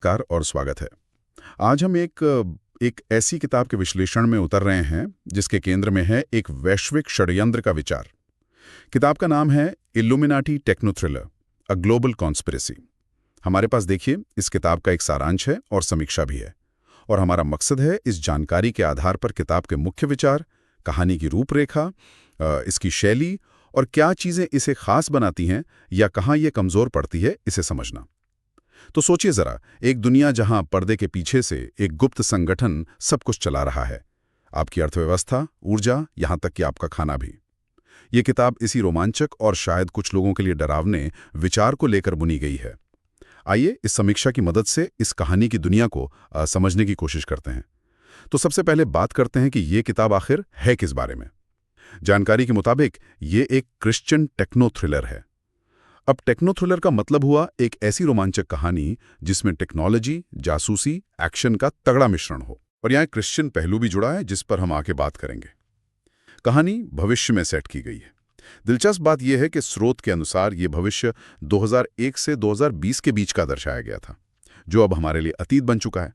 नमस्कार और स्वागत है। आज हम एक ऐसी किताब के विश्लेषण में उतर रहे हैं जिसके केंद्र में है एक वैश्विक षड्यंत्र का विचार। किताब का नाम है Illuminati techno thriller, a global conspiracy. हमारे पास देखिए इस किताब का एक सारांश है और समीक्षा भी है, और हमारा मकसद है इस जानकारी के आधार पर किताब के मुख्य विचार, कहानी की रूपरेखा, इसकी शैली और क्या चीज़ें इसे खास बनाती हैं या कहाँ ये कमज़ोर पड़ती है, इसे समझना। तो सोचिए जरा, एक दुनिया जहां पर्दे के पीछे से एक गुप्त संगठन सब कुछ चला रहा है, आपकी अर्थव्यवस्था, ऊर्जा, यहां तक कि आपका खाना भी। ये किताब इसी रोमांचक और शायद कुछ लोगों के लिए डरावने विचार को लेकर बुनी गई है। आइए इस समीक्षा की मदद से इस कहानी की दुनिया को समझने की कोशिश करते हैं। तो सबसे पहले बात करते हैं कि ये किताब आखिर है किस बारे में। जानकारी के मुताबिक ये एक क्रिश्चियन टेक्नो थ्रिलर है। अब टेक्नो थ्रिलर का मतलब हुआ एक ऐसी रोमांचक कहानी जिसमें टेक्नोलॉजी, जासूसी, एक्शन का तगड़ा मिश्रण हो। और यहाँ एक क्रिश्चियन पहलू भी जुड़ा है जिस पर हम आगे बात करेंगे। कहानी भविष्य में सेट की गई है। दिलचस्प बात यह है कि स्रोत के अनुसार ये भविष्य 2001 से 2020 के बीच का दर्शाया गया था, जो अब हमारे लिए अतीत बन चुका है।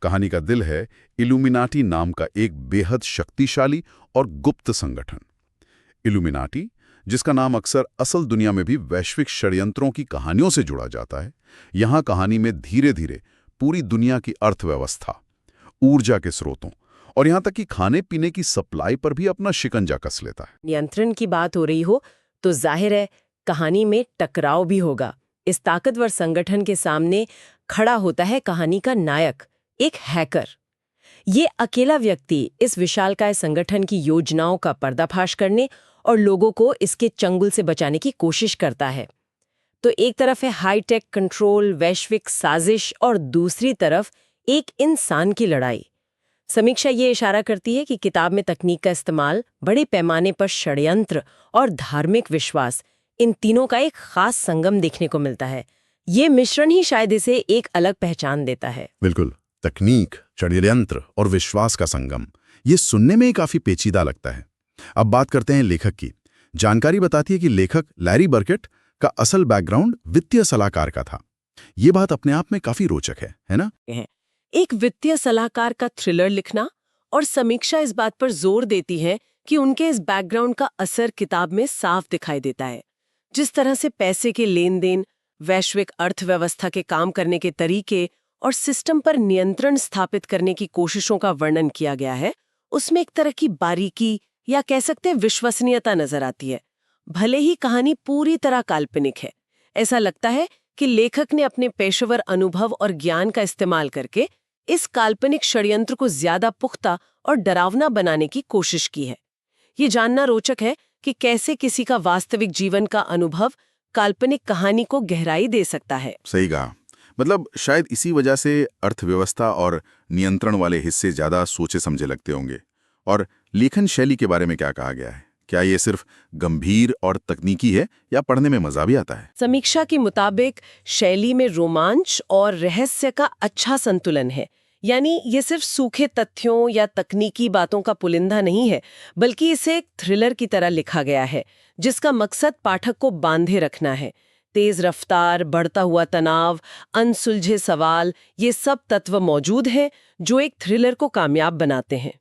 कहानी का दिल है इल्यूमिनाटी नाम का एक बेहद शक्तिशाली और गुप्त संगठन। इल्यूमिनाटी, जिसका नाम अक्सर असल दुनिया में भी वैश्विक षड्यंत्रों की कहानियों से जुड़ा जाता है, यहाँ कहानी में धीरे धीरे पूरी दुनिया की अर्थव्यवस्था, ऊर्जा के स्रोतों और यहाँ तक कि खाने पीने की सप्लाई पर भी अपना शिकंजा कस लेता है। नियंत्रण की बात हो रही हो तो जाहिर है कहानी में टकराव भी होगा। इस ताकतवर संगठन के सामने खड़ा होता है कहानी का नायक, एक हैकर। ये अकेला व्यक्ति इस विशालकाय संगठन की योजनाओं का पर्दाफाश करने और लोगों को इसके चंगुल से बचाने की कोशिश करता है। तो एक तरफ है हाईटेक कंट्रोल, वैश्विक साजिश, और दूसरी तरफ एक इंसान की लड़ाई। समीक्षा ये इशारा करती है कि किताब में तकनीक का इस्तेमाल, बड़े पैमाने पर षड्यंत्र और धार्मिक विश्वास, इन तीनों का एक खास संगम देखने को मिलता है। ये मिश्रण ही शायद इसे एक अलग पहचान देता है। बिल्कुल, तकनीक, षड्यंत्र और विश्वास का संगम, ये सुनने में ही काफी पेचीदा लगता है। अब बात करते हैं लेखक की। जानकारी बताती है कि लेखक लैरी बर्केट का असल बैकग्राउंड वित्तीय सलाहकार का था। ये बात अपने आप में काफी रोचक है ना? एक वित्तीय सलाहकार का थ्रिलर लिखना, और समीक्षा इस बात पर जोर देती है कि उनके इस बैकग्राउंड का असर किताब में साफ दिखाई देता है। जिस तरह से पैसे के लेन देन, वैश्विक अर्थव्यवस्था के काम करने के तरीके और सिस्टम पर नियंत्रण स्थापित करने की कोशिशों का वर्णन किया गया है, उसमें एक तरह की बारीकी या कह सकते हैं विश्वसनीयता नजर आती है। भले ही कहानी पूरी तरह काल्पनिक है, ऐसा लगता है कि लेखक ने अपने पेशेवर अनुभव और ज्ञान का इस्तेमाल करके इस काल्पनिक षड्यंत्र को ज्यादा पुख्ता और डरावना बनाने की कोशिश की है। ये जानना रोचक है कि कैसे किसी का वास्तविक जीवन का अनुभव काल्पनिक कहानी को गहराई दे सकता है। सही कहा। मतलब शायद इसी वजह से अर्थव्यवस्था और नियंत्रण वाले हिस्से ज्यादा सोचे समझे लगते होंगे। और लेखन शैली के बारे में क्या कहा गया है? क्या ये सिर्फ गंभीर और तकनीकी है या पढ़ने में मजा भी आता है? समीक्षा के मुताबिक शैली में रोमांच और रहस्य का अच्छा संतुलन है। यानी ये सिर्फ सूखे तथ्यों या तकनीकी बातों का पुलिंदा नहीं है, बल्कि इसे एक थ्रिलर की तरह लिखा गया है जिसका मकसद पाठक को बांधे रखना है। तेज रफ्तार, बढ़ता हुआ तनाव, अनसुलझे सवाल, ये सब तत्व मौजूद हैं जो एक थ्रिलर को कामयाब बनाते हैं।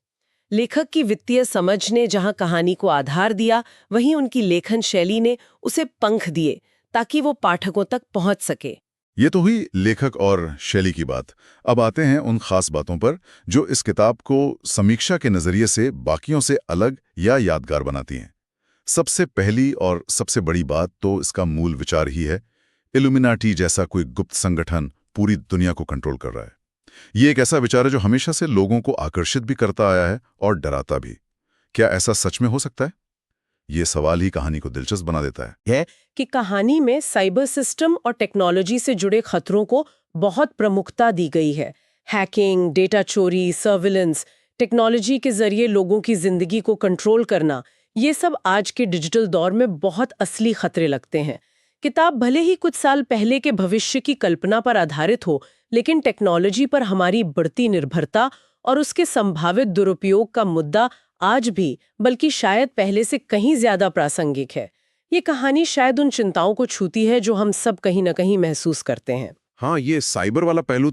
लेखक की वित्तीय समझ ने जहां कहानी को आधार दिया, वहीं उनकी लेखन शैली ने उसे पंख दिए ताकि वो पाठकों तक पहुंच सके। ये तो हुई लेखक और शैली की बात। अब आते हैं उन खास बातों पर जो इस किताब को समीक्षा के नजरिए से बाकियों से अलग या यादगार बनाती हैं। सबसे पहली और सबसे बड़ी बात तो इसका मूल विचार ही है। इल्यूमिनाटी जैसा कोई गुप्त संगठन पूरी दुनिया को कंट्रोल कर रहा है। ये एक ऐसा विचार है जो हमेशा से लोगों को आकर्षित भी करता आया है और डराता भी। क्या ऐसा सच में हो सकता है? ये सवाल ही कहानी को दिलचस्प बना देता है कि कहानी में साइबर सिस्टम और टेक्नोलॉजी से जुड़े खतरों को बहुत प्रमुखता दी गई है। हैकिंग, डेटा चोरी, सर्विलेंस, टेक्नोलॉजी के जरिए लोगों की जिंदगी को कंट्रोल करना, ये सब आज के डिजिटल दौर में बहुत असली खतरे लगते हैं। किताब भले ही कुछ साल पहले के भविष्य की कल्पना पर आधारित हो, लेकिन टेक्नोलॉजी पर हमारी बढ़ती निर्भरता और उसके संभावित दुरुपयोग का मुद्दा आज भी, बल्कि शायद पहले से कहीं ज्यादा प्रासंगिक है। ये कहानी शायद उन चिंताओं को छूती है जो हम सब कहीं न कहीं महसूस करते हैं। हाँ, ये साइबर वाला पहलू